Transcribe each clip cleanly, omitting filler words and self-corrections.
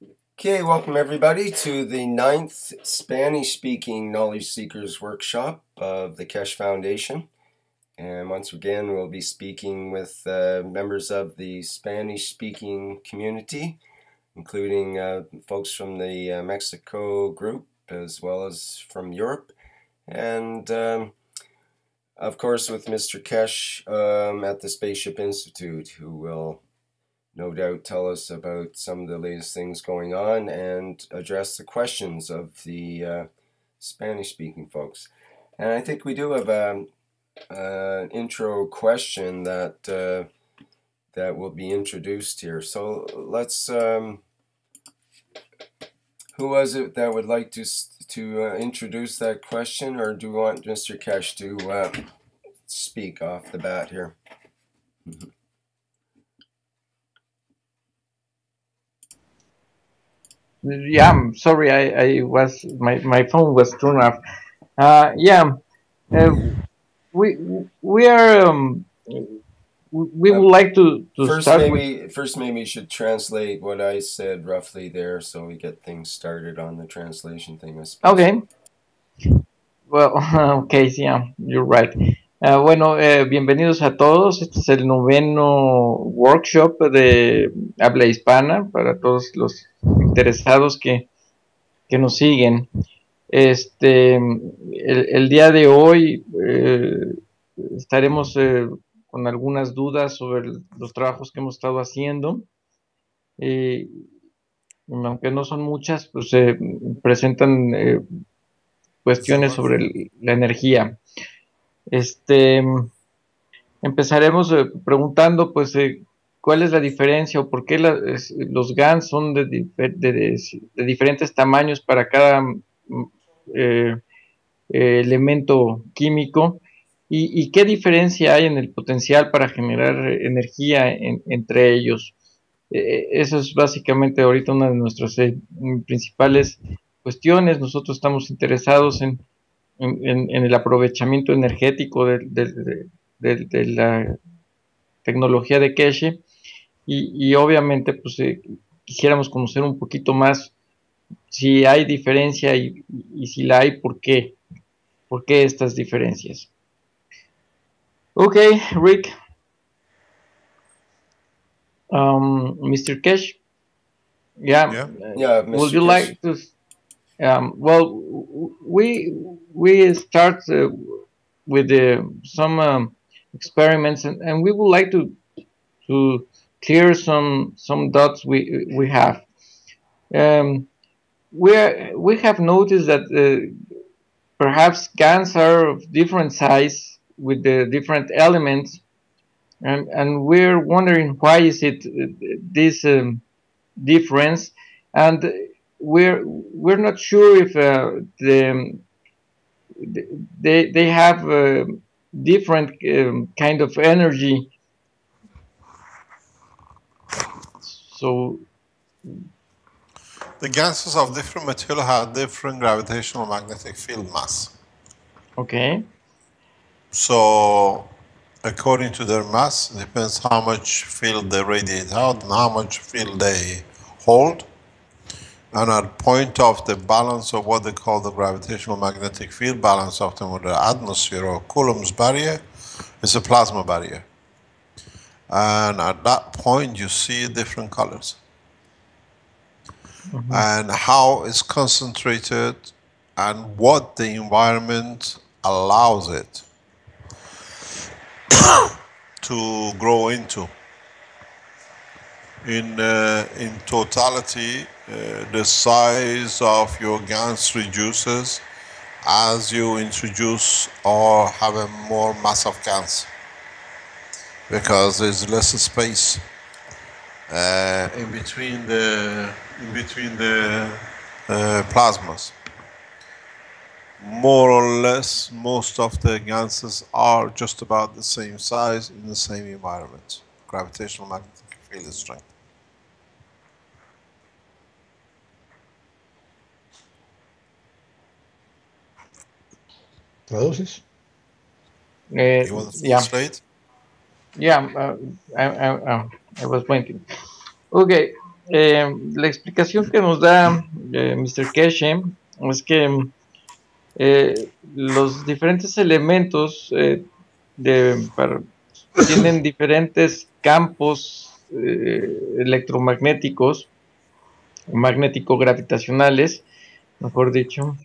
Okay, welcome everybody to the 9th Spanish-speaking Knowledge Seekers Workshop of the Kesh Foundation. And once again, we'll be speaking with members of the Spanish-speaking community, including folks from the Mexico group, as well as from Europe. And of course, with Mr. Kesh at the Spaceship Institute, who will no doubt tell us about some of the latest things going on and address the questions of the Spanish-speaking folks. And I think we do have an intro question that that will be introduced here. So let's. Who was it that would like to introduce that question, or do we want Mr. Kesh to speak off the bat here? Yeah, I'm sorry, I was my phone was turned off. Yeah, we are we would like to start with. First, maybe you should translate what I said roughly there, so we get things started on the translation thing. Okay. Well, okay, sí, yeah, you're right. Bueno, bienvenidos a todos. Este es el noveno workshop de habla hispana para todos los interesados que nos siguen. El día de hoy estaremos con algunas dudas sobre los trabajos que hemos estado haciendo. Aunque no son muchas, pues se presentan cuestiones sobre la energía. Empezaremos preguntando, pues, cuál es la diferencia o por qué los Gans son de diferentes tamaños para cada elemento químico y qué diferencia hay en el potencial para generar energía entre ellos. Eso es básicamente ahorita una de nuestras principales cuestiones. Nosotros estamos interesados en el aprovechamiento energético de la tecnología de Keshe y obviamente pues quisiéramos conocer un poquito más si hay diferencia y si la hay, ¿por qué? ¿Por qué estas diferencias? Okay, Rick. Mr. Kesh. Yeah, Mr. Would you like to? Well, we start with some experiments, and we would like to clear some dots we have. We have noticed that perhaps GANs are of different size with the different elements, and we're wondering why is it this difference, and we're not sure if they have different kind of energy. So the gases of different material have different gravitational magnetic field mass. Okay. So according to their mass, depends how much field they radiate out and how much field they hold. And at point of the balance of what they call the gravitational magnetic field balance of them with the atmosphere or Coulomb's barrier, is a plasma barrier. And at that point, you see different colors. Mm-hmm. And how it's concentrated and what the environment allows it to grow into. In totality, the size of your Gans reduces as you introduce or have a more mass of Gans, because there's less space in between the plasmas. More or less, most of the Ganses are just about the same size in the same environment. Gravitational magnetic field strength. ¿Traduces? You want to translate? Yeah, I was waiting. Okay, La explicación que nos da Mr. Keshe es que los diferentes elementos tienen diferentes campos electromagnéticos, magnético-gravitacionales, mejor dicho,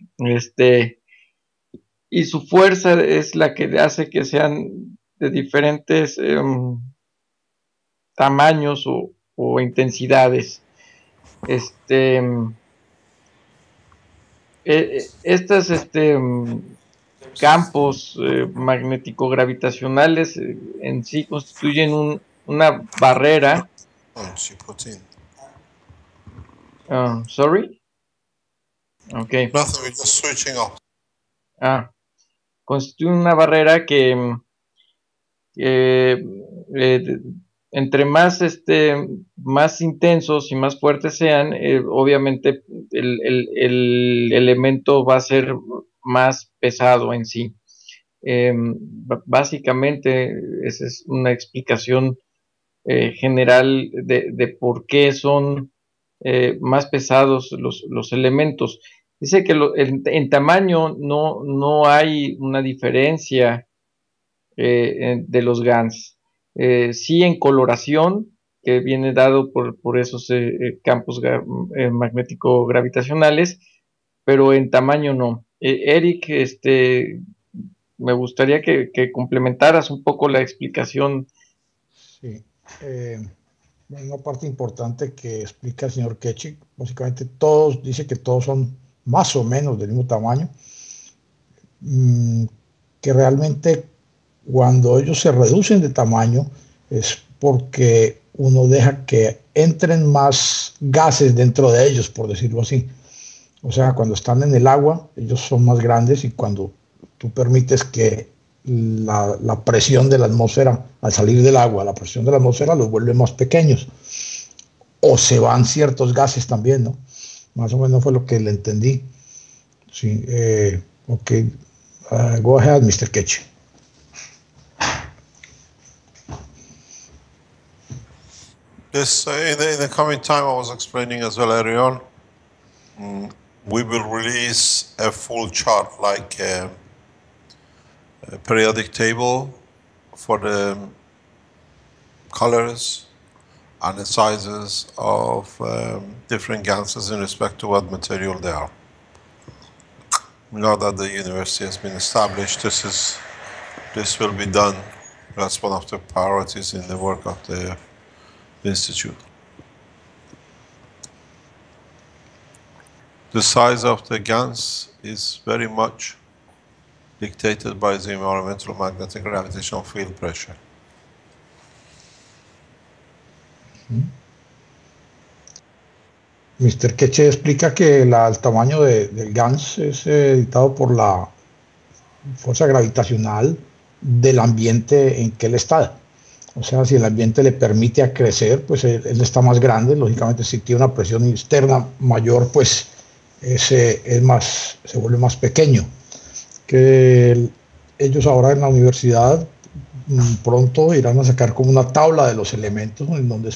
y su fuerza es la que hace que sean de diferentes tamaños o intensidades. Estas campos magnético-gravitacionales en sí constituyen una barrera. She put in. Sorry. Okay. Nothing, we're just switching off. Constituyen una barrera que entre más intensos y más fuertes sean, obviamente el elemento va a ser más pesado en sí. Básicamente, esa es una explicación general de por qué son más pesados los elementos. Dice que en tamaño no hay una diferencia de los Gans. Sí en coloración, que viene dado por esos campos magnético-gravitacionales, pero en tamaño no. Eric, me gustaría que complementaras un poco la explicación. Sí. Una parte importante que explica el señor Ketchik, básicamente dice que todos son más o menos del mismo tamaño, que realmente cuando ellos se reducen de tamaño es porque uno deja que entren más gases dentro de ellos, por decirlo así. O sea, cuando están en el agua, ellos son más grandes, y cuando tú permites que la presión de la atmósfera, al salir del agua, la presión de la atmósfera los vuelve más pequeños. O se van ciertos gases también, ¿no? Más o menos fue lo que le entendí. Sí, ok. Go ahead, Mr. Ketch. Yes, in the coming time, I was explaining as well earlier on, we will release a full chart, like a periodic table for the colors and the sizes of different gases in respect to what material they are. Now that the university has been established, this will be done. That's one of the priorities in the work of the institute. The size of the Gans is very much dictated by the environmental magnetic gravitational field pressure. Mr. Keche explica que el tamaño del Gans es dictado por la fuerza gravitacional del ambiente en que él está. O sea, si el ambiente le permite a crecer, pues él está más grande. Lógicamente, si tiene una presión externa mayor, pues se vuelve más pequeño. Que ellos ahora en la universidad pronto irán a sacar como una tabla de los elementos, en donde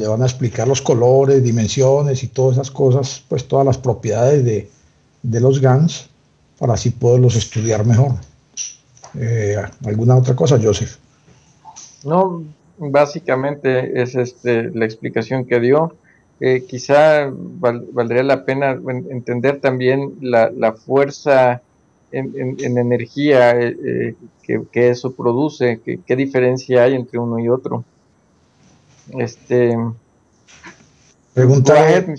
van a explicar los colores, dimensiones y todas esas cosas, pues todas las propiedades de los GANs, para así poderlos estudiar mejor. ¿Alguna otra cosa, Joseph? No, básicamente es la explicación que dio. Quizá valdría la pena entender también la fuerza en energía que eso produce, qué diferencia hay entre uno y otro. Pregúntale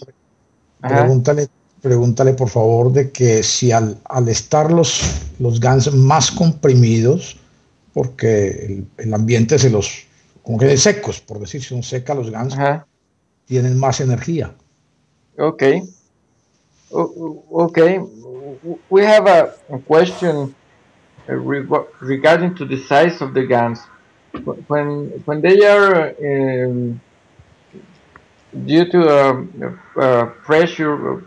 por favor de que si al estar los GANs más comprimidos, porque el ambiente como que secos, por decir, si son secas los GANs, tienen más energía. Okay. Okay. We have a question regarding to the size of the GANs. When they are due to pressure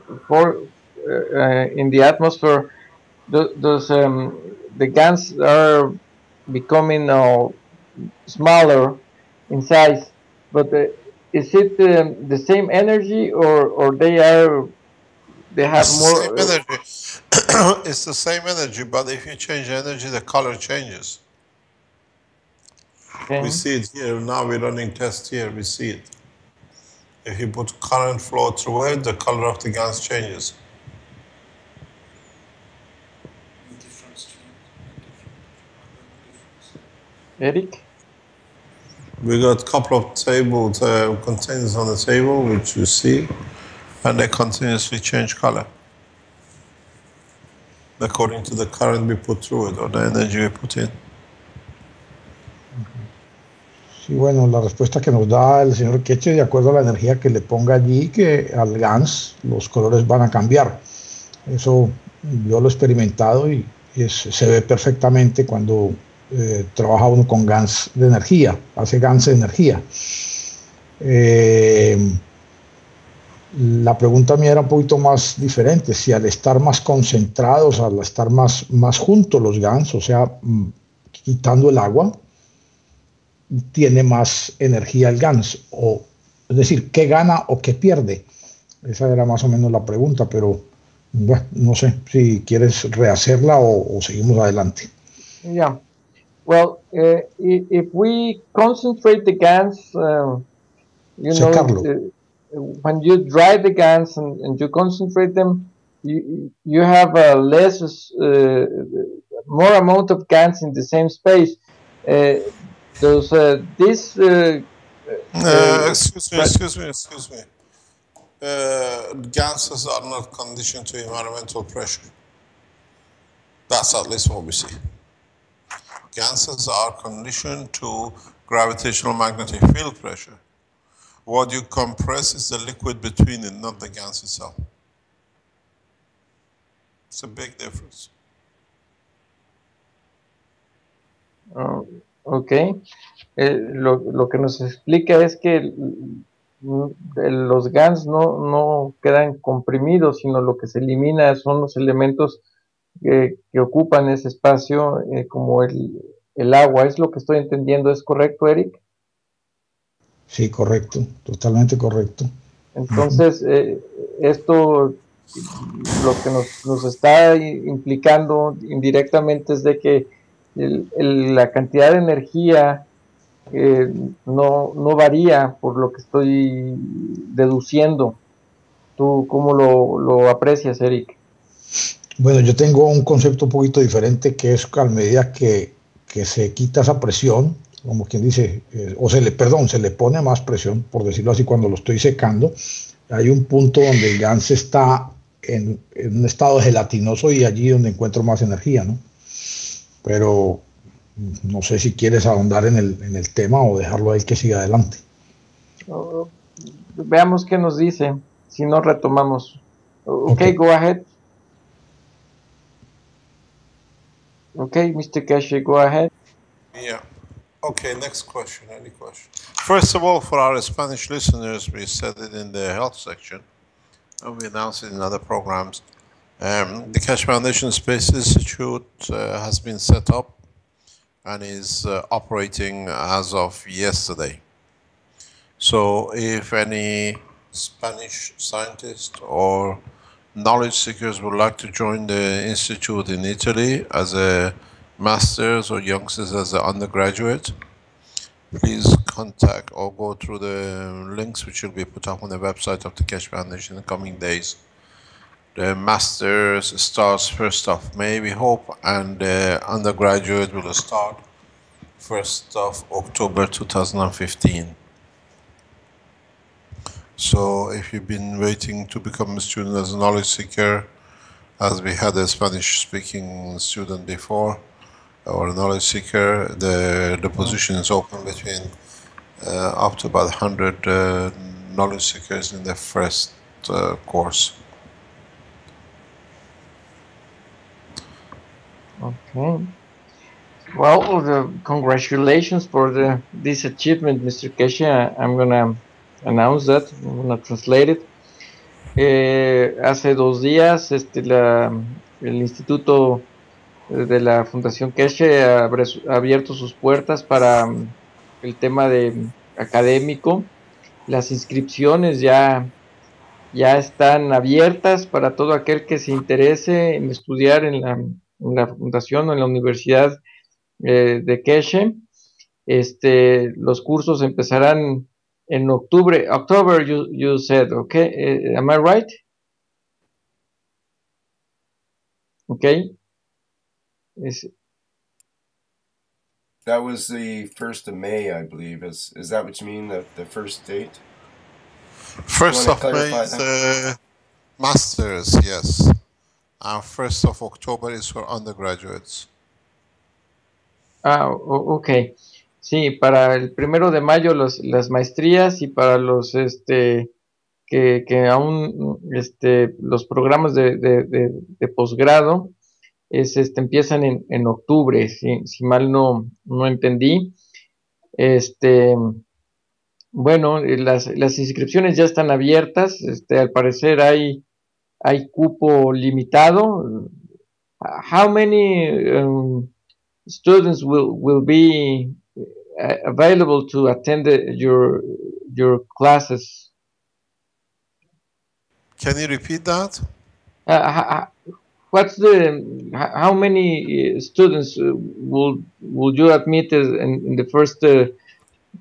in the atmosphere, the GANs are becoming smaller in size, but is it the same energy, or they have It's the more? same energy. It's the same energy, but if you change energy, the color changes. Okay. We see it here now. We're running tests here. We see it. If you put current flow through it, the color of the Gans changes. Eric? We got a couple of tables, containers on the table, which you see, and they continuously change color according to the current we put through it or the energy we put in. Sí, bueno, la respuesta que nos da el señor Queche, de acuerdo a la energía que le ponga allí, que al GANS los colores van a cambiar. Eso yo lo he experimentado y se ve perfectamente cuando trabaja uno con GANS de energía, hace GANS de energía. La pregunta mía era un poquito más diferente, si al estar más concentrados, al estar más juntos los GANS, o sea, quitando el agua, tiene más energía el GANS, o es decir, ¿qué gana o qué pierde? Esa era más o menos la pregunta, pero bueno, no sé si quieres rehacerla o seguimos adelante. Yeah. Well, if we concentrate the GANs, you Secarlo. know, when you dry the GANs and you concentrate them, you have more amount of GANs in the same space. Does this Excuse me. Ganses are not conditioned to environmental pressure. That's at least what we see. Ganses are conditioned to gravitational magnetic field pressure. What you compress is the liquid between it, not the Gans itself. It's a big difference. Okay. Lo que nos explica es que los GANs no quedan comprimidos, sino lo que se elimina son los elementos que ocupan ese espacio, como el agua. Es lo que estoy entendiendo. ¿Es correcto, Eric? Sí, correcto, totalmente correcto. Entonces, esto lo que nos está implicando indirectamente es de que la cantidad de energía no varía, por lo que estoy deduciendo. ¿Tú cómo lo aprecias, Eric? Bueno, yo tengo un concepto un poquito diferente, que es a medida que se quita esa presión, como quien dice, se le pone más presión, por decirlo así, cuando lo estoy secando, hay un punto donde el GANS está en un estado gelatinoso y allí donde encuentro más energía, ¿no? Pero no sé si quieres ahondar en el tema o dejarlo ahí que siga adelante. Veamos qué nos dice, si no retomamos. Okay, go ahead. Okay, Mr. Cashe, go ahead. Yeah. Okay, next question. Any question? First of all, for our Spanish listeners, we said it in the health section, and we announced it in other programs. The Cash Foundation Space Institute has been set up and is operating as of yesterday. So if any Spanish scientists or knowledge seekers would like to join the institute in Italy as a master's or youngsters as an undergraduate, please contact or go through the links which will be put up on the website of the Cash Foundation in the coming days. The master's starts 1st of May, we hope, and the undergraduate will start 1st of October 2015. So if you've been waiting to become a student as a knowledge seeker, as we had a Spanish-speaking student before, or a knowledge seeker, the position is open between up to about 100 knowledge seekers in the first course. Okay. Well, congratulations for this achievement, Mr. Keshe. I'm gonna announce that. I'm gonna translate it. Hace 2 días, el Instituto de la Fundación Keshe ha abierto sus puertas para el tema académico, las inscripciones ya están abiertas para todo aquel que se interese en estudiar en la fundación o en la universidad de Keshe. Los cursos empezarán en octubre. October, you said, okay? Am I right? Okay. That was the 1st of May, I believe. Is that what you mean, the first date? 1st of May is masters, yes. And 1st of October is for undergraduates. Ok. Sí, para el 1 de mayo las maestrías y para los que aún los programas de posgrado empiezan en octubre, si mal no entendí. Bueno, las inscripciones ya están abiertas. Al parecer hay cupo limitado. How many students will be available to attend your classes? Can you repeat that? What's how many students will you admit in the first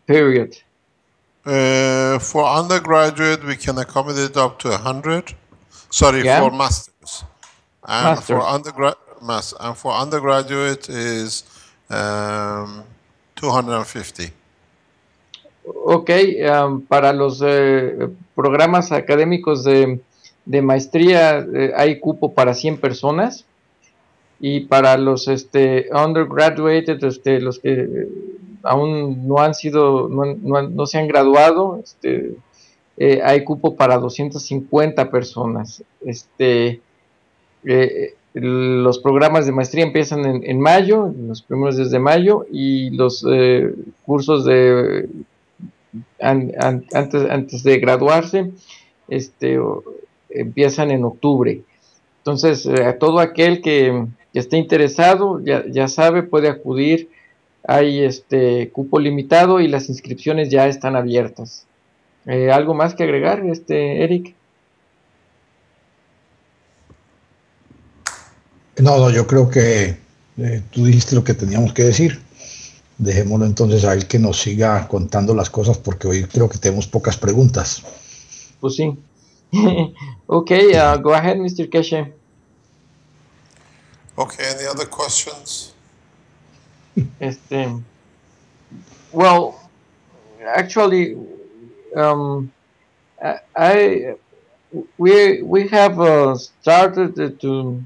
period? For undergraduate, we can accommodate up to 100. Sorry, Yeah? for masters. And Masters. for undergraduate is 250. Ok, para los programas académicos de maestría hay cupo para 100 personas, y para los undergraduated, los que aún no han sido, no se han graduado, hay cupo para 250 personas. Los programas de maestría empiezan en mayo, los primeros días de mayo, y los cursos de antes de graduarse empiezan en octubre. Entonces, a todo aquel que esté interesado, ya sabe, puede acudir. Hay cupo limitado y las inscripciones ya están abiertas. ¿Algo más que agregar, Eric? No, yo creo que tú dijiste lo que teníamos que decir. Dejémoslo entonces a él que nos siga contando las cosas, porque hoy creo que tenemos pocas preguntas. Pues sí. Okay, go ahead, Mr. Keshe. Okay, any other questions? Well, actually, we have started to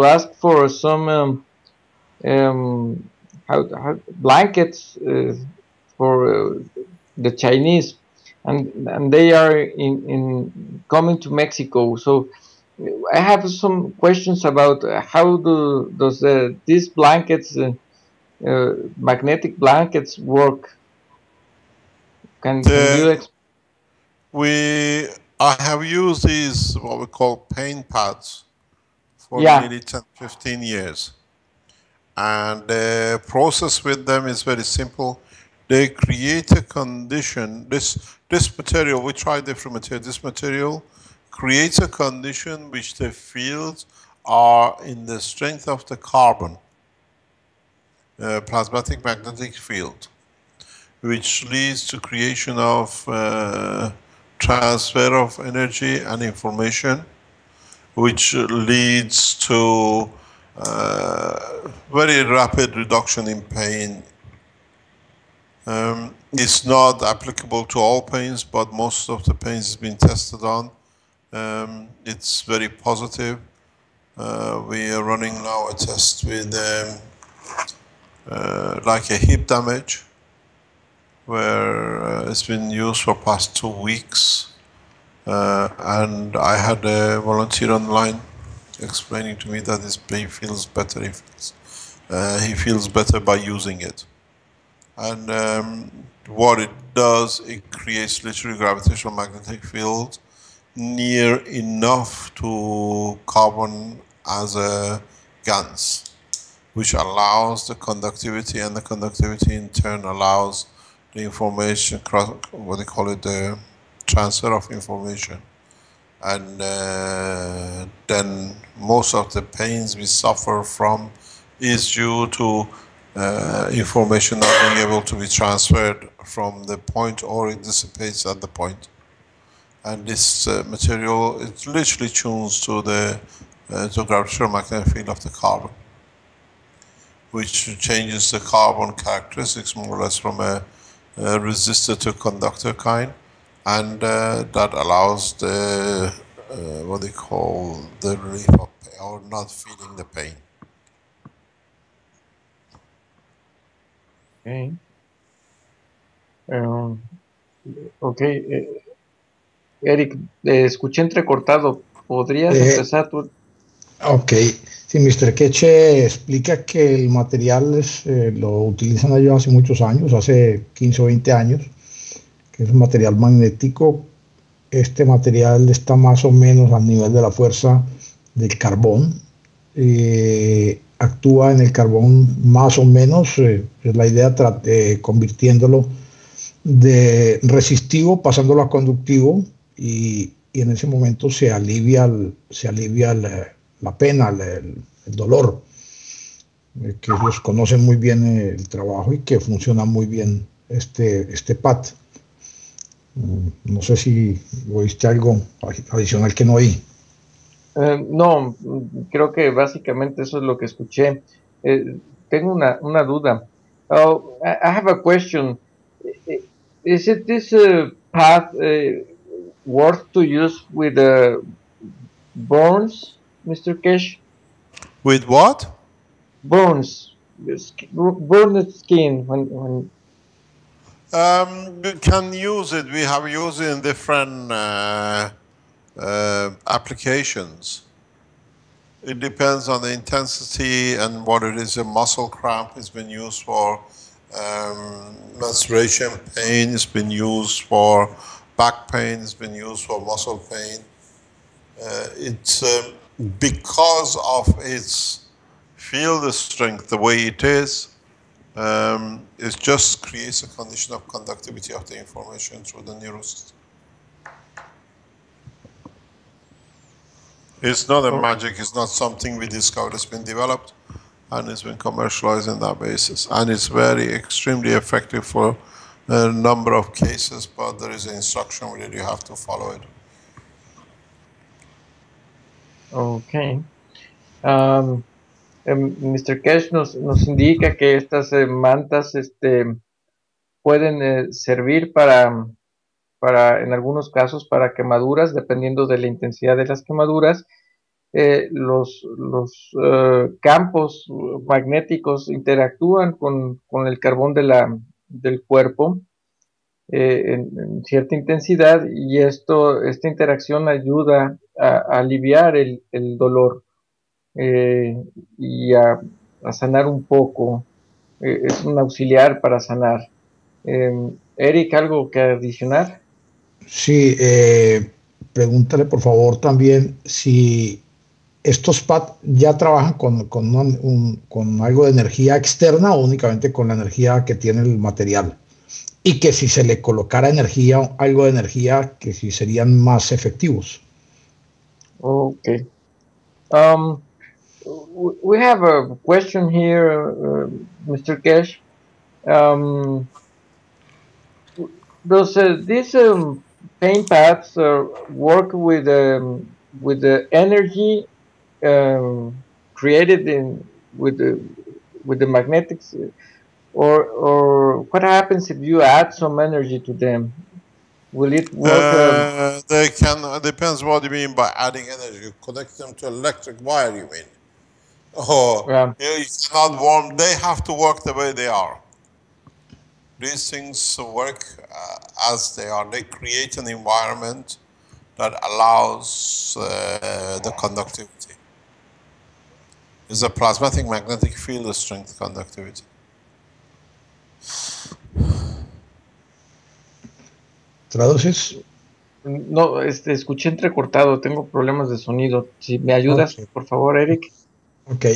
ask for some blankets for the Chinese, and they are in coming to Mexico. So I have some questions about how does these blankets, magnetic blankets, work? Can you I have used these, what we call pain pads, for nearly 10-15 years. And the process with them is very simple. They create a condition, this material, we try different material, this material creates a condition which the fields are in the strength of the carbon, plasmatic magnetic field, which leads to creation of transfer of energy and information, which leads to very rapid reduction in pain. It's not applicable to all pains, but most of the pains has been tested on. It's very positive. We are running now a test with like a hip damage, where it's been used for past 2 weeks. And I had a volunteer online explaining to me that his pain feels better. He feels better by using it. And what it does, it creates literally gravitational magnetic field near enough to carbon as a Gans, which allows the conductivity, and the conductivity in turn allows the information, what they call it, the transfer of information. And then most of the pains we suffer from is due to information not being able to be transferred from the point, or it dissipates at the point. And this material, it literally tunes to the gravitational magnetic field of the carbon, which changes the carbon characteristics more or less from a resistor to conductor kind, and that allows the what they call the relief of pain, or not feeling the pain. Okay. Um, okay. Eric, escuché entrecortado. ¿Podrías empezar tú? Ok, sí, Mr. Keche explica que el material lo utilizan ellos hace muchos años, hace 15 o 20 años, que es un material magnético. Este material está más o menos al nivel de la fuerza del carbón. Actúa en el carbón más o menos, es la idea, convirtiéndolo de resistivo, pasándolo a conductivo, y en ese momento se alivia la pena, el dolor, que ellos conocen muy bien el trabajo y que funciona muy bien este pad. No sé si oíste algo adicional que no oí. No, creo que básicamente eso es lo que escuché. Tengo una duda. Oh, I have a question. Is it this path worth to use with burns, Mr. Kesh? With what? Burns, burned skin when You can use it. We have used it in different applications. It depends on the intensity and what it is. A muscle cramp has been used for menstruation pain, it's been used for back pain, it's been used for muscle pain. It's because of its field strength, the way it is, it just creates a condition of conductivity of the information through the nervous system. It's not a magic, it's not something we discovered, it's been developed and it's been commercialized on that basis. And it's very extremely effective for a number of cases, but there is an instruction with it, you have to follow it. Okay. Mr. Cash nos indica que estas mantas pueden servir para, en algunos casos, para quemaduras, dependiendo de la intensidad de las quemaduras. Los campos magnéticos interactúan con el carbón del cuerpo en cierta intensidad, y esta interacción ayuda a aliviar el dolor y a sanar un poco. Es un auxiliar para sanar. Eric, ¿algo que adicionar? Sí, pregúntale por favor también si estos pads ya trabajan con algo de energía externa o únicamente con la energía que tiene el material. Y que si se le colocara energía, algo de energía, que si serían más efectivos. Okay. We have a question here, Mr. Cash. Does these paint pads work with the energy created with the magnetics, or what happens if you add some energy to them? Will it work? They can, depends what you mean by adding energy. You connect them to electric wire, you mean? Or you cannot warm, they have to work the way they are. These things work as they are. They create an environment that allows the conductivity. It's a plasmatic magnetic field strength conductivity. ¿Traduces? No, escuché entrecortado, tengo problemas de sonido. Si me ayudas, por favor, Eric. Ok.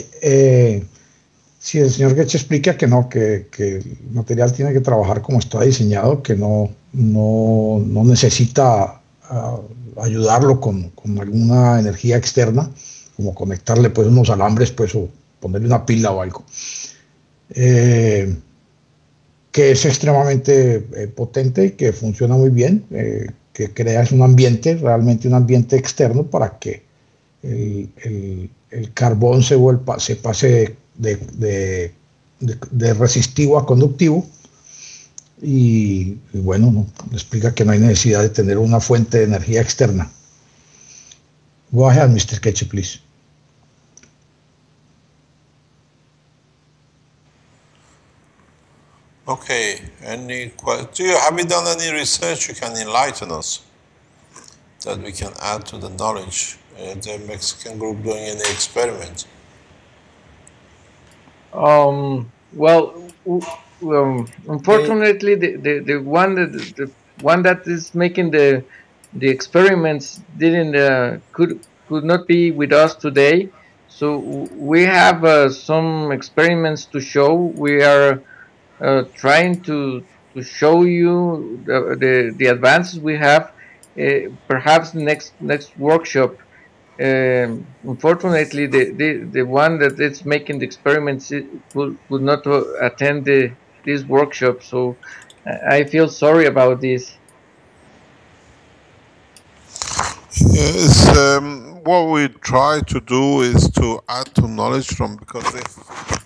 Sí, el señor Getch explica que no, que el material tiene que trabajar como está diseñado, que no necesita ayudarlo con alguna energía externa, como conectarle pues unos alambres pues o ponerle una pila o algo. Que es extremadamente potente y que funciona muy bien, que crea un ambiente, realmente un ambiente externo para que el carbón se pase de resistivo a conductivo y bueno, no, explica que no hay necesidad de tener una fuente de energía externa. Go ahead, Mr. Ketche, please. Okay, have you done any research you can enlighten us that we can add to the knowledge? The Mexican group doing any experiment? Well, unfortunately, the one that is making the experiments didn't could not be with us today. So we have some experiments to show. We are trying to show you the advances we have. Perhaps next workshop. Unfortunately, the one that is making the experiments could not attend this workshop. So I feel sorry about this. Yes, what we try to do is to add to knowledge from, because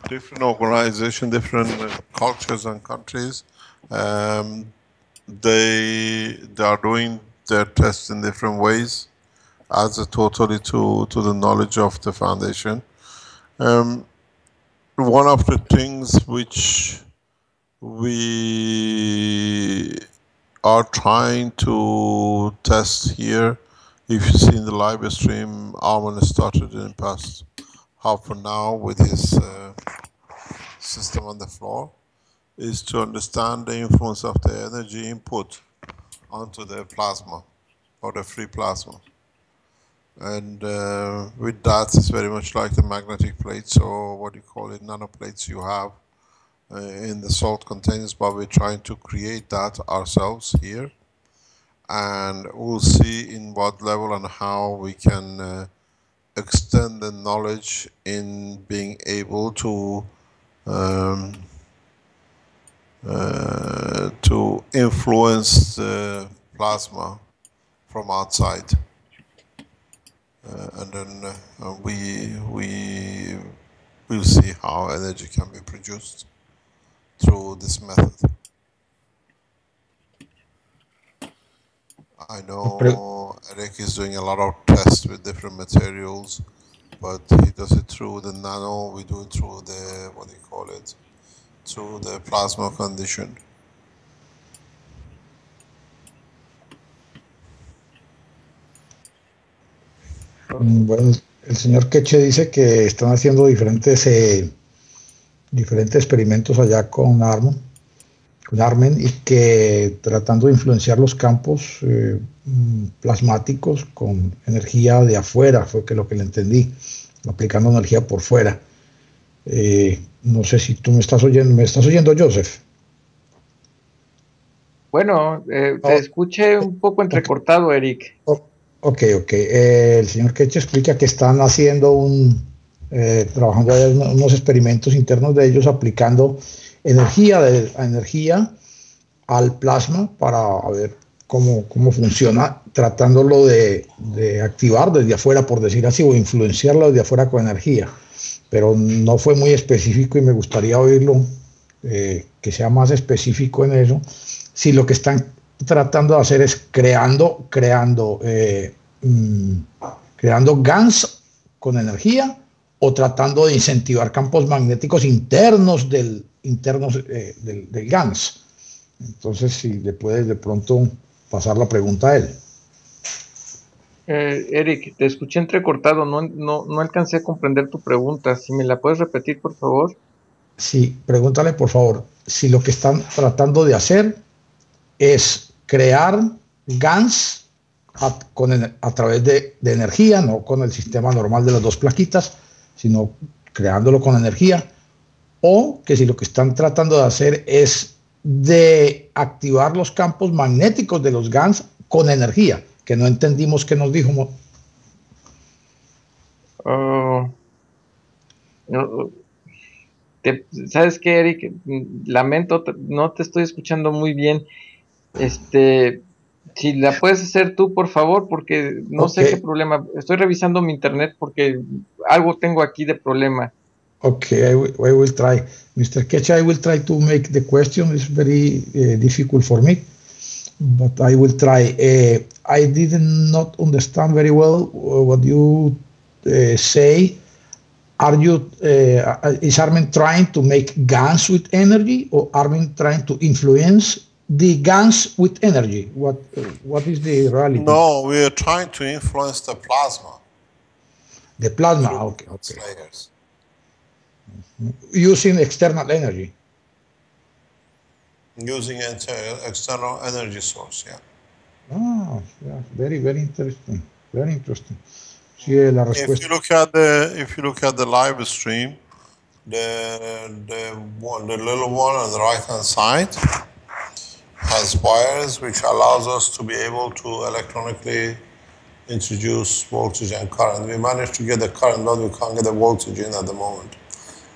different organizations, different cultures and countries, they are doing their tests in different ways, adds totally to the knowledge of the foundation. One of the things which we are trying to test here, if you've seen the live stream, Armin started in the past half an hour with his system on the floor, is to understand the influence of the energy input onto the plasma, or the free plasma. And with that, it's very much like the magnetic plates, or what you call it, nanoplates you have in the salt containers, but we're trying to create that ourselves here. And we'll see in what level and how we can extend the knowledge in being able to influence the plasma from outside. And then we'll see how energy can be produced through this method. I know Eric is doing a lot of tests with different materials, but he does it through the nano, we do it through the, what do you call it, through the plasma condition. Bueno, el señor Ketche dice que están haciendo diferentes experimentos allá con Armen, y que tratando de influenciar los campos plasmáticos con energía de afuera, fue que lo que le entendí, aplicando energía por fuera. No sé si tú me estás oyendo, Joseph. Bueno, te escuché un poco entrecortado, Eric. Ok. El señor Ketche explica que están haciendo trabajando en unos experimentos internos de ellos, aplicando energía al plasma para ver cómo funciona, tratándolo de activar desde afuera, por decir así, o influenciarlo desde afuera con energía. Pero no fue muy específico y me gustaría oírlo, que sea más específico en eso. Si lo que están tratando de hacer es creando Gans con energía, o tratando de incentivar campos magnéticos internos del Gans. Entonces, si le puedes de pronto pasar la pregunta a él. Eric, te escuché entrecortado, no alcancé a comprender tu pregunta. Si me la puedes repetir, por favor. Sí, pregúntale, por favor, si lo que están tratando de hacer es crear Gans a través de energía, no con el sistema normal de las dos plaquitas, sino creándolo con energía, o que si lo que están tratando de hacer es de activar los campos magnéticos de los GANs con energía, que no entendimos qué nos dijo. Oh, no, ¿sabes qué, Eric? Lamento, no te estoy escuchando muy bien. Si la puedes hacer tú, por favor, porque no Ok, sé qué problema. Estoy revisando mi internet porque algo tengo aquí de problema. okay, I will try. Mr. Kecha, I will try to make the question. It's very difficult for me, but I will try. I did not understand very well what you say. Are you, is Armin trying to make guns with energy, or Armin trying to influence the guns with energy? What is the reality? No, we are trying to influence the plasma The plasma, through okay, its okay. layers. Using external energy. Using external energy source, yeah. Ah, yeah, very, very interesting. Very interesting. Sí, la If respuesta. you look at the live stream, the little one on the right hand side has wires which allows us to be able to electronically introduce voltage and current. We managed to get the current, but we can't get the voltage in at the moment.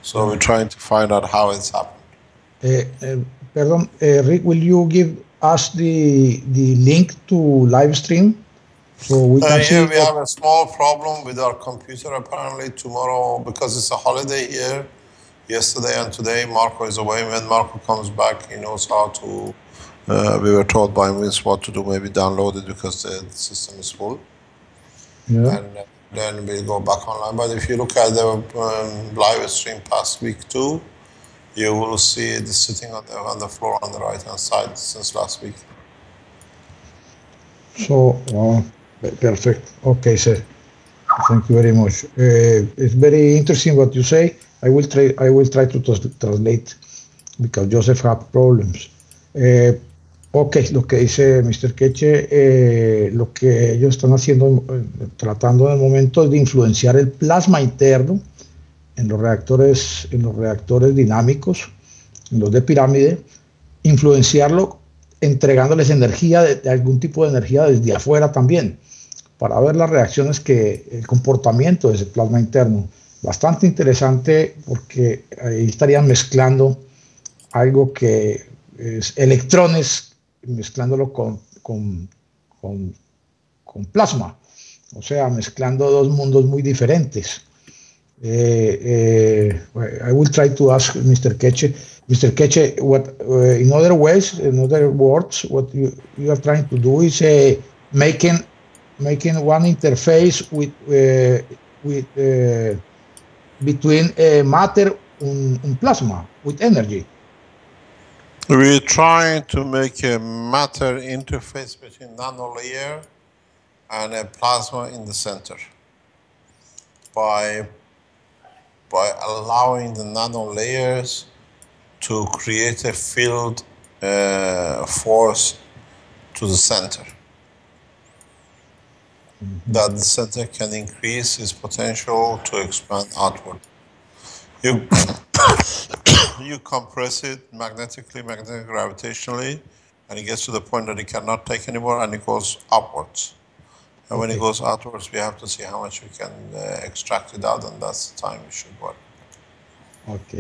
So we're trying to find out how it's happened. Perdón, Rick, will you give us the link to live stream so we can see? Yeah, we have a small problem with our computer apparently tomorrow because it's a holiday here. Yesterday and today, Marco is away. When Marco comes back, he knows how to. We were told by Vince what to do, maybe download it because the system is full. Yeah. And then we'll go back online. But if you look at the live stream past week 2, you will see it sitting on the floor on the right hand side since last week. So, perfect. Okay, sir. Thank you very much. It's very interesting what you say. I will try to translate because Joseph had problems. Ok, lo que dice Mr. Keche, lo que ellos están haciendo, tratando en el momento es de influenciar el plasma interno en los reactores dinámicos, en los de pirámide, influenciarlo entregándoles energía, de algún tipo de energía desde afuera también, para ver las reacciones el comportamiento de ese plasma interno. Bastante interesante porque ahí estarían mezclando algo que es electrones, mezclándolo con plasma, o sea, mezclando dos mundos muy diferentes. I will try to ask Mr. Keche. Mr. Keche, what, in other ways, in other words, what you are trying to do is making one interface with between matter and plasma with energy. We're trying to make a matter interface between nanolayer and a plasma in the center by allowing the nanolayers to create a field force to the center. That the center can increase its potential to expand outward. You compress it magnetically, gravitationally, and it gets to the point that it cannot take anymore, and it goes upwards. And when it goes outwards, we have to see how much we can extract it out, and that's the time it should work. Ok.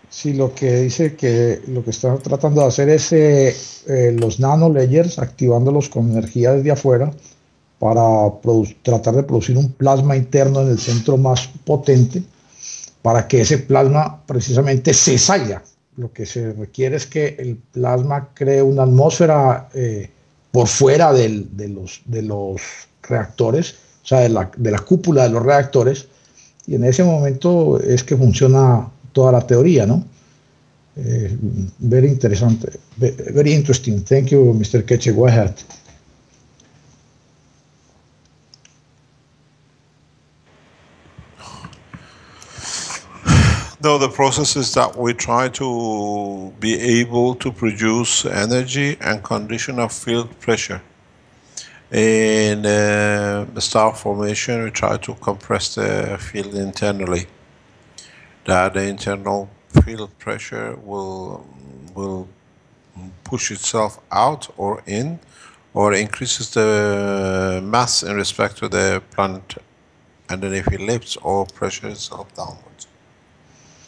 Sí, lo que dice que lo que está tratando de hacer es los nanolayers, activándolos con energía desde afuera para tratar de producir un plasma interno en el centro más potente, para que ese plasma precisamente se salga. Lo que se requiere es que el plasma cree una atmósfera por fuera de los reactores, o sea, de la cúpula de los reactores, y en ese momento es que funciona toda la teoría, ¿no? Very interesante, very interesting. Thank you, Mr. Keche. Go ahead. No, the process is that we try to be able to produce energy and condition of field pressure. In the star formation, we try to compress the field internally. that the internal field pressure will push itself out or in, or increases the mass in respect to the planet, and then if it lifts or pressure itself downwards.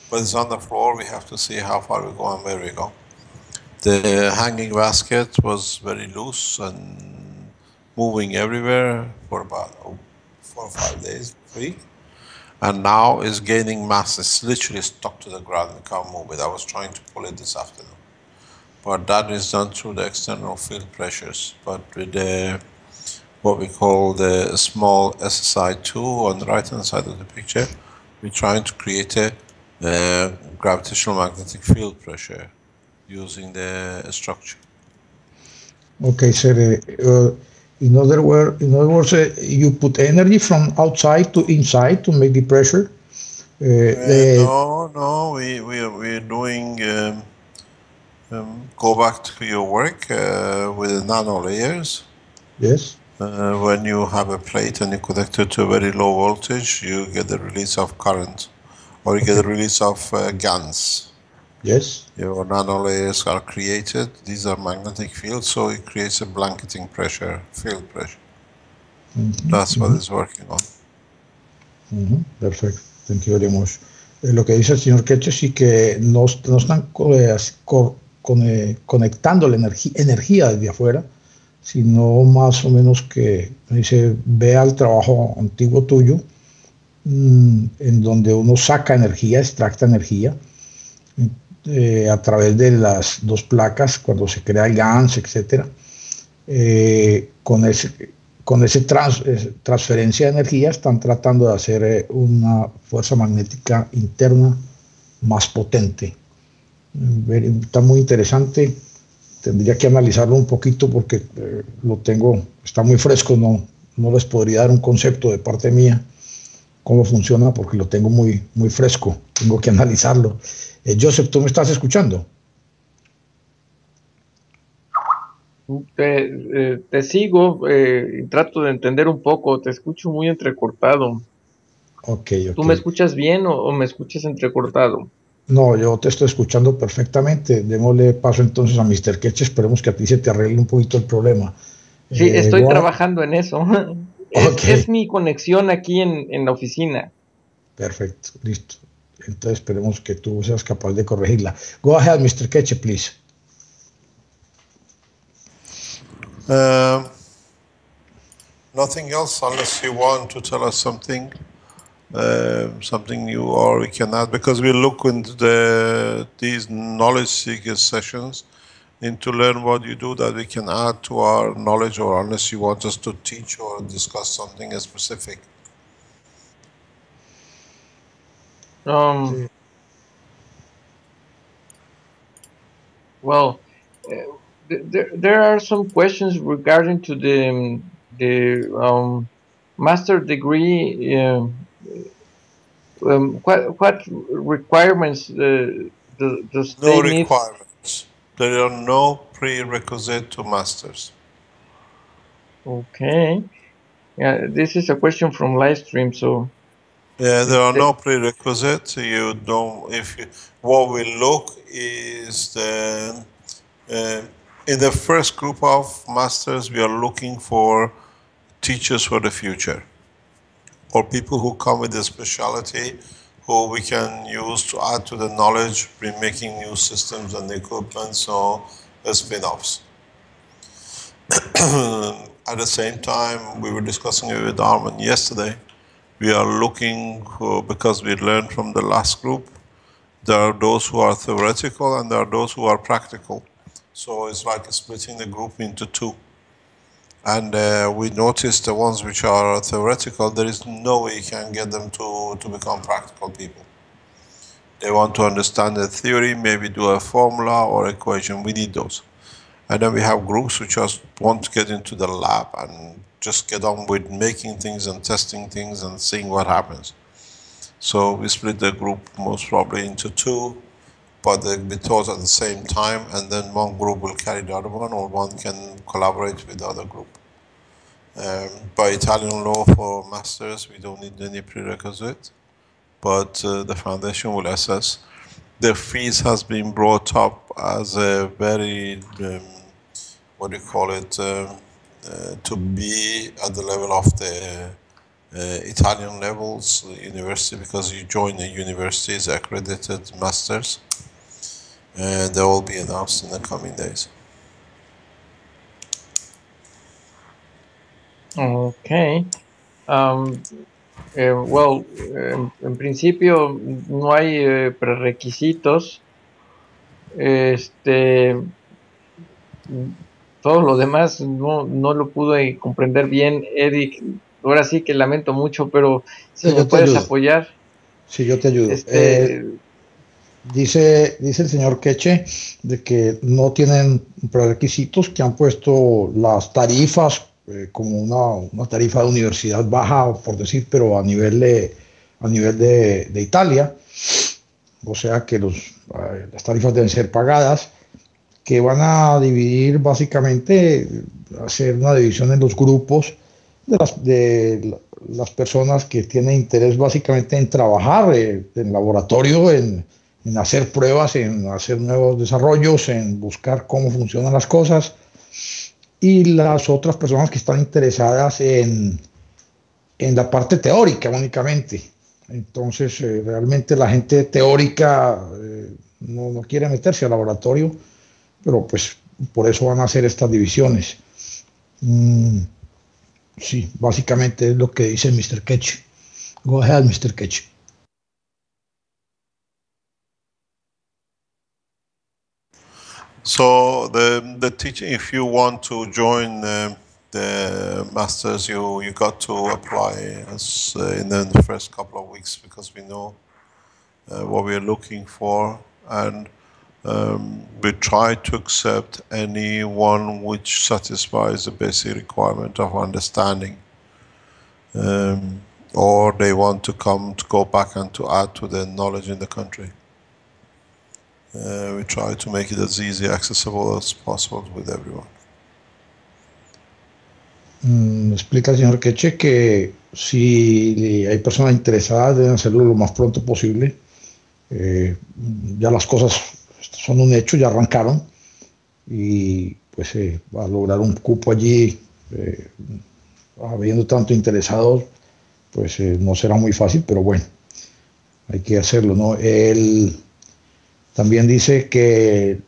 But it's on the floor, we have to see how far we go and where we go. The hanging basket was very loose and moving everywhere for about 4 or 5 days, a week. And now it's gaining mass. It's literally stuck to the ground and can't move it. I was trying to pull it this afternoon. But that is done through the external field pressures. But with the what we call the small SSI2 on the right hand side of the picture, we're trying to create a gravitational magnetic field pressure using the structure. Okay, sir. In other words, you put energy from outside to inside to make the pressure. No, we're doing. Go back to your work with the nano layers. Yes. When you have a plate and you connect it to a very low voltage, you get the release of current, or you get the release of Gans. Yes. Your nanolayers are created. These are magnetic fields, so it creates a blanketing pressure, field pressure. That's what it's working on. Perfecto. Thank you very much. Lo que dice el señor Ketche sí que no están conectando la energía desde afuera, sino más o menos que dice, vea el trabajo antiguo tuyo, en donde uno saca energía, extracta energía, a través de las dos placas, cuando se crea el Gans, etc. Con ese transferencia de energía están tratando de hacer una fuerza magnética interna más potente. Está muy interesante. Tendría que analizarlo un poquito porque está muy fresco, no les podría dar un concepto de parte mía cómo funciona porque lo tengo muy fresco, tengo que analizarlo. Joseph, ¿tú me estás escuchando? Te sigo, y trato de entender un poco, te escucho muy entrecortado. Okay. ¿Tú me escuchas bien o me escuchas entrecortado? No, yo te estoy escuchando perfectamente. Démosle paso entonces a Mr. Ketch. Esperemos que a ti se te arregle un poquito el problema. Sí, estoy trabajando en eso. Es mi conexión aquí en la oficina. Perfecto, listo. Entonces esperemos que tú seas capaz de corregirla. Go ahead, Mr. Ketch, please. Nothing else unless you want to tell us something. Something new, or we can add, because we look into these knowledge seeker sessions to learn what you do that we can add to our knowledge, or unless you want us to teach or discuss something specific. Well, there are some questions regarding to the master degree. What requirements does no they requirements. There are no prerequisite to masters. Okay. Yeah, this is a question from live stream, so. Yeah, there are no prerequisites. You don't. What we look is in the first group of masters, we are looking for teachers for the future, or people who come with a specialty who we can use to add to the knowledge, be making new systems and equipment, so spin-offs. At the same time, we were discussing it with Armin yesterday. We are looking for, because we learned from the last group, there are those who are theoretical and there are those who are practical. So it's like splitting the group into two. And we noticed the ones which are theoretical, there is no way you can get them to become practical people. They want to understand the theory, maybe do a formula or equation. We need those. And then we have groups which just want to get into the lab and just get on with making things and testing things and seeing what happens. So we split the group most probably into two, but they'll be taught at the same time, and then one group will carry the other one, or one can collaborate with the other group. By Italian law for masters, we don't need any prerequisite, but the foundation will assess. The fees has been brought up as a very, what do you call it, to be at the level of the Italian levels university, because you join the university's accredited masters, and they will be announced in the coming days. Okay. Well, en principio no hay prerequisitos. Este, todo lo demás no lo pude comprender bien, Eric. Ahora sí que lamento mucho, pero si me Yo te puedes ayudo. apoyar, Sí, yo te ayudo. este, Dice el señor Queche de que no tienen prerequisitos, que han puesto las tarifas como una tarifa de universidad baja, por decir, pero a nivel de Italia, o sea que las tarifas deben ser pagadas, que van a dividir básicamente, hacer una división en los grupos de las personas que tienen interés básicamente en trabajar en laboratorio, en hacer pruebas, en hacer nuevos desarrollos, en buscar cómo funcionan las cosas, y las otras personas que están interesadas en la parte teórica únicamente. Entonces, realmente la gente teórica no quiere meterse al laboratorio, pero pues por eso van a hacer estas divisiones. Mm, sí, básicamente es lo que dice Mr. Ketch. Go ahead, Mr. Ketch. So the teaching, if you want to join the masters, you got to apply as, in the first couple of weeks, because we know what we're looking for, and we try to accept anyone which satisfies the basic requirement of understanding, or they want to go back and to add to their knowledge in the country. We try to make it as easy, accessible as possible with everyone. Explica el señor Queche que si hay personas interesadas deben hacerlo lo más pronto posible. Ya las cosas son un hecho, ya arrancaron, y pues va a lograr un cupo allí, habiendo tanto interesados, pues no será muy fácil, pero bueno, hay que hacerlo, ¿no? Él también dice que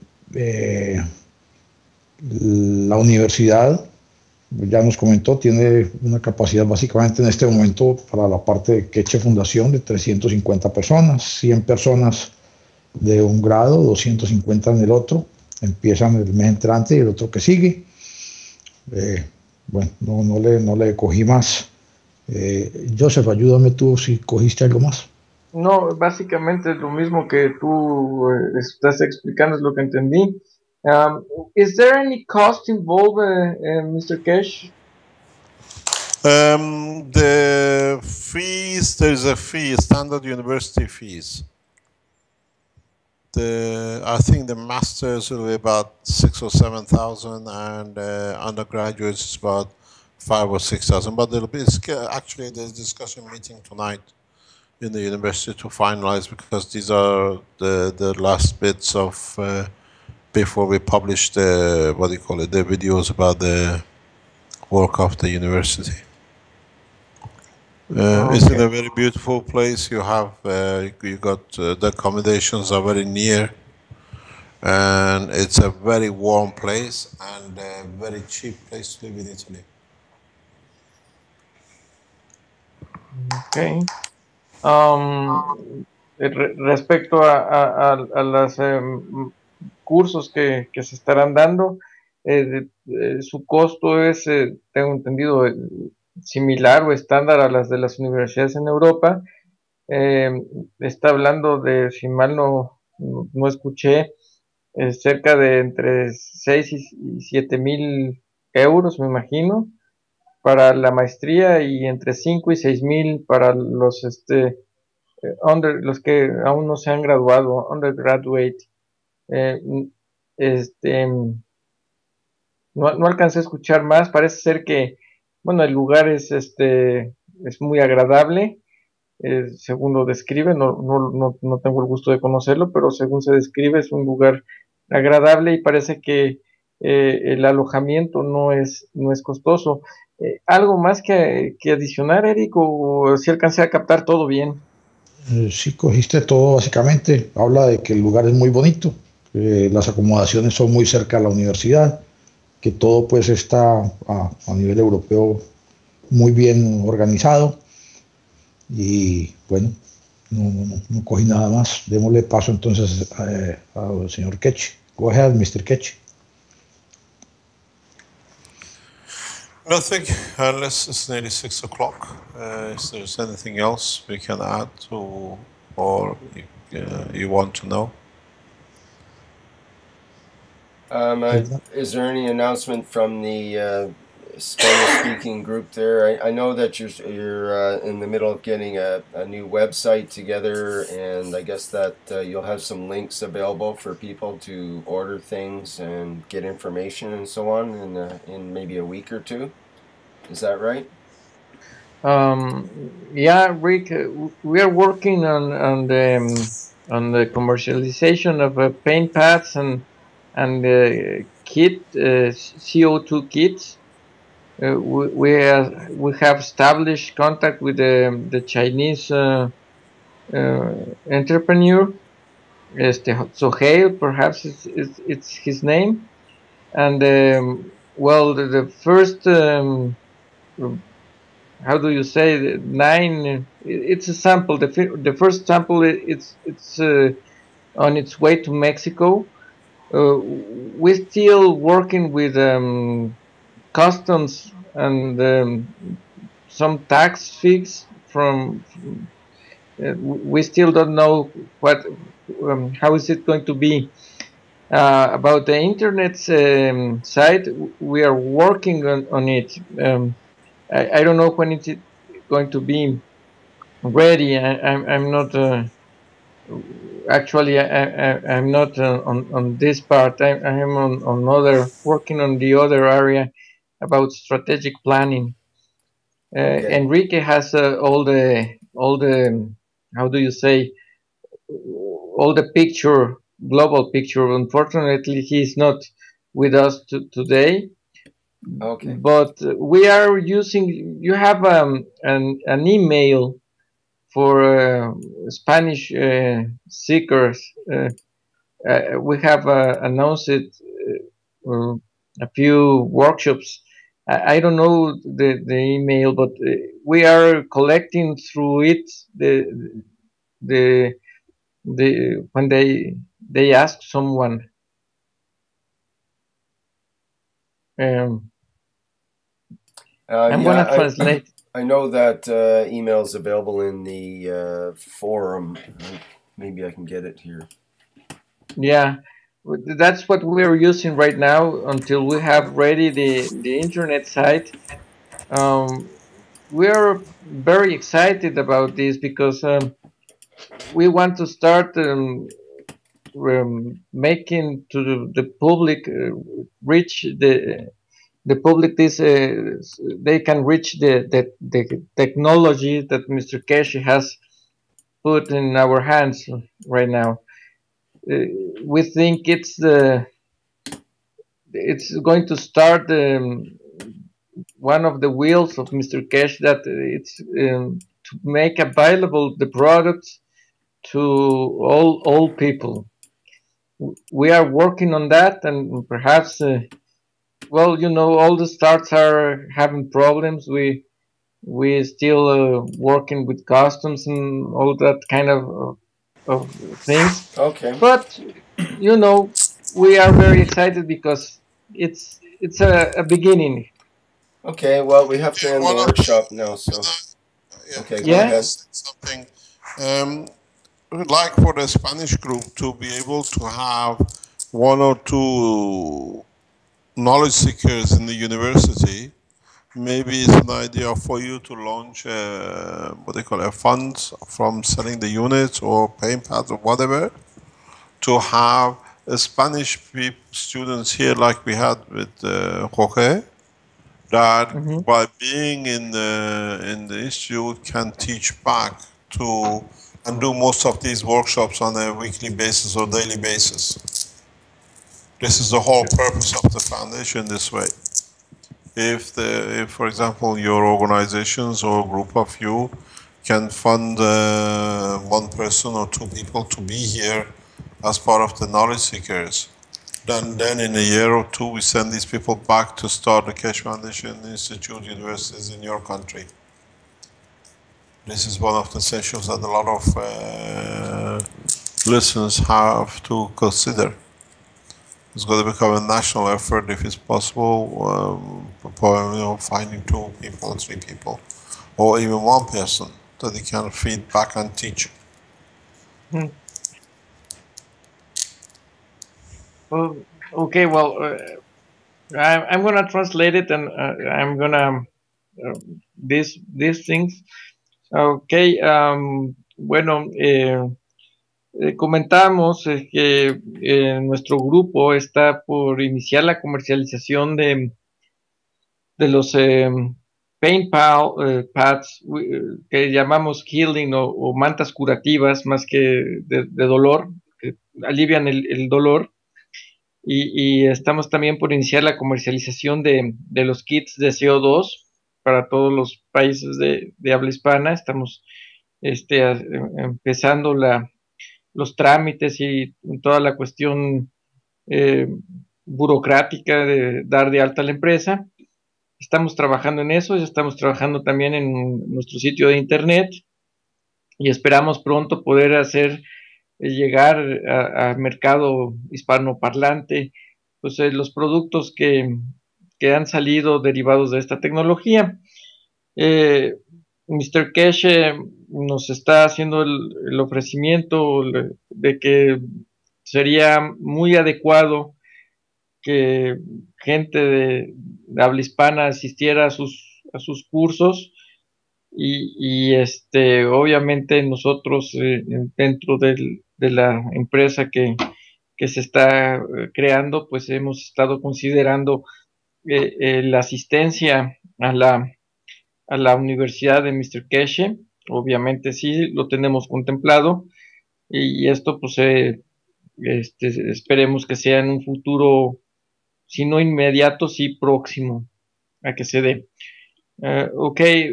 la universidad, ya nos comentó, tiene una capacidad básicamente en este momento para la parte de Queche Fundación de 350 personas, 100 personas de un grado, 250 en el otro, empiezan el mes entrante y el otro que sigue. Bueno, no le cogí más. Joseph, ayúdame tú si cogiste algo más. no, básicamente es lo mismo que tú estás explicando, es lo que entendí. Is there any cost involved, Mr. Cash? The fees, there's a fee, standard university fees. I think the masters will be about 6,000 or 7,000, and undergraduates is about 5,000 or 6,000. But there'll be actually there's discussion meeting tonight in the university to finalize, because these are the last bits of before we publish the the videos about the work of the university. It's in a very beautiful place. You have you got the accommodations are very near, and it's a very warm place and a very cheap place to live in Italy. Okay. Respecto a los cursos que se estarán dando, su costo es, tengo entendido, similar o estándar a las de las universidades en Europa. Está hablando de, si mal no escuché, cerca de entre 6 y 7 mil euros, me imagino, para la maestría, y entre 5 y 6 mil para los que aún no se han graduado, undergraduate. Eh, este, no alcancé a escuchar más. Parece ser que, bueno, el lugar es muy agradable, según lo describe, no tengo el gusto de conocerlo, pero según se describe es un lugar agradable y parece que el alojamiento no es costoso. ¿Algo más que adicionar, Eric, o si alcancé a captar todo bien? Sí, cogiste todo básicamente. Habla de que el lugar es muy bonito, que las acomodaciones son muy cerca a la universidad, que todo pues está a nivel europeo muy bien organizado y bueno, no cogí nada más. Démosle paso entonces al señor Ketch. Go ahead, Mr. Ketch. Nothing, unless it's nearly 6 o'clock. If there's anything else we can add to, or you want to know? Is there any announcement from the Spanish-speaking group there? I know that you're in the middle of getting a new website together, and I guess that you'll have some links available for people to order things and get information and so on in maybe a week or two. Is that right? Yeah, Rick, we are working on the commercialization of paint pads and CO2 kits. We have established contact with the Chinese entrepreneur, Sohail, perhaps it's his name, and well, the first how do you say, it's a sample. The first sample, it's on its way to Mexico. We're still working with customs and some tax fees from we still don't know what how is it going to be. About the internet site, we are working on it. I don't know when it's going to be ready. I'm not actually I'm not on this part. I am on other, working on the other area about strategic planning. Okay. Enrique has all the how do you say, all the picture, global picture. Unfortunately, he's not with us today. Okay. But we are using. You have an email for Spanish seekers. We have announced it a few workshops. I don't know the email, but we are collecting through it the when they ask someone. I'm Yeah, gonna translate. I know that email is available in the forum. Maybe I can get it here. Yeah, that's what we're using right now until we have ready the internet site. We're very excited about this because we want to start making to the public reach the public this they can reach the technology that Mr. Keshi has put in our hands right now. We think it's going to start one of the wheels of Mr. Cash, that it's to make available the products to all people. We are working on that, and perhaps well, you know, all the starts are having problems. We still working with customs and all that kind of things. Okay. But you know, we are very excited because it's a beginning. Okay, well, we have to end the One of workshop now, so. yeah, Okay, go Yeah. ahead. something. We'd like for the Spanish group to be able to have one or two knowledge seekers in the university. Maybe it's an idea for you to launch what they call a fund from selling the units or paint pads or whatever, to have Spanish students here like we had with Jorge, that by being in the institute can teach back to and do most of these workshops on a weekly basis or daily basis. This is the whole purpose of the foundation this way. If, for example, your organizations or a group of you can fund one person or two people to be here as part of the knowledge seekers, then in a year or two, we send these people back to start the Keshe Foundation Institute universities in your country. This is one of the essentials that a lot of listeners have to consider. It's going to become a national effort if it's possible, finding 2 people, 3 people, or even 1 person that they can feed back and teach. Okay, well, I'm going to translate it, and I'm going to these things. Okay, bueno, comentamos que nuestro grupo está por iniciar la comercialización de los paint pads que llamamos healing o mantas curativas más que de dolor, que alivian el dolor. Y estamos también por iniciar la comercialización de los kits de CO2 para todos los países de habla hispana. Estamos empezando los trámites y toda la cuestión burocrática de dar de alta la empresa. Estamos trabajando en eso, estamos trabajando también en nuestro sitio de internet y esperamos pronto poder hacer llegar al mercado hispanoparlante pues, los productos que han salido derivados de esta tecnología. Mr. Keshe nos está haciendo el ofrecimiento de que sería muy adecuado que gente de habla hispana asistiera a sus cursos y obviamente nosotros dentro de la empresa que se está creando, pues hemos estado considerando la asistencia a la Universidad de Mr. Keshe. Obviamente sí, lo tenemos contemplado y esto pues esperemos que sea en un futuro, si no inmediato, sí próximo a que se dé. Okay,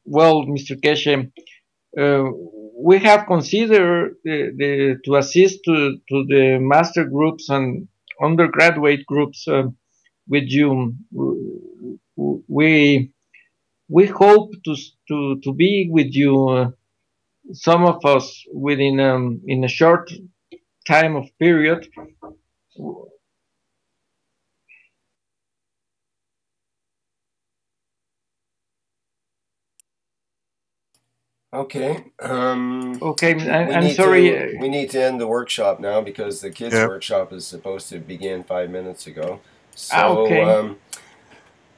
well, Mr. Keshe, we have considered to assist to the master groups and undergraduate groups with you. We hope to be with you, some of us within in a short time of period. Okay. Okay, I'm sorry. We need to end the workshop now because the kids' workshop is supposed to begin 5 minutes ago. So okay.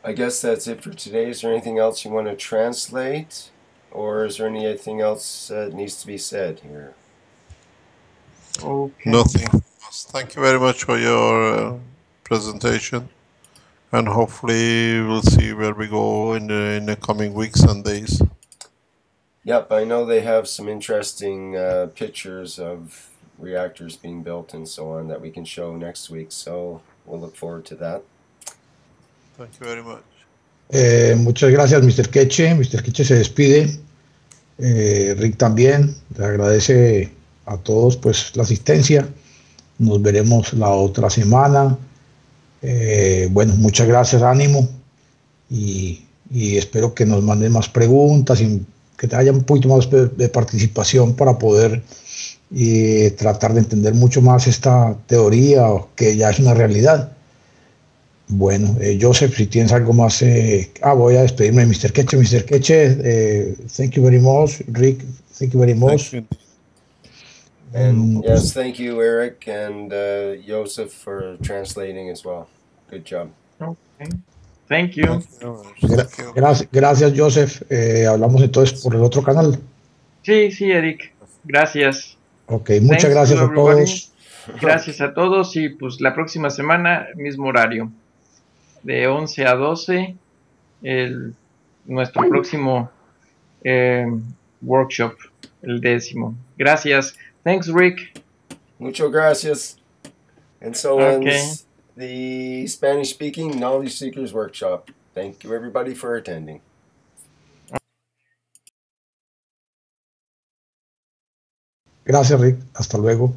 I guess that's it for today. Is there anything else you want to translate? Or is there anything else that needs to be said here? Okay. Nothing. Thank you very much for your presentation. And hopefully we'll see where we go in the coming weeks and days. Yep, I know they have some interesting pictures of reactors being built and so on that we can show next week, so we'll look forward to that. Thank you very much. Muchas gracias, Mr. Keshe. Mr. Keshe se despide. Rick también le agradece a todos pues la asistencia. Nos veremos la otra semana. Bueno, muchas gracias, ánimo, y espero que nos manden más preguntas y que haya un poquito más de participación para poder tratar de entender mucho más esta teoría que ya es una realidad. Bueno, Joseph, si tienes algo más, voy a despedirme de Mr. Keshe. Mr. Keshe, thank you very much. Rick, thank you very much. And yes, thank you, Eric and Joseph, for translating as well. Good job. Okay. Thank you. Gracias, Joseph. Hablamos entonces por el otro canal. Sí, Eric. Gracias. Ok, muchas gracias a todos. Gracias a todos y pues la próxima semana, mismo horario, de 11 a 12, nuestro próximo workshop. el 10º. Gracias. Thanks, Rick. Muchas gracias. And so Okay. ends the Spanish-speaking Knowledge Seekers Workshop. Thank you, everybody, for attending. Gracias, Rick. Hasta luego.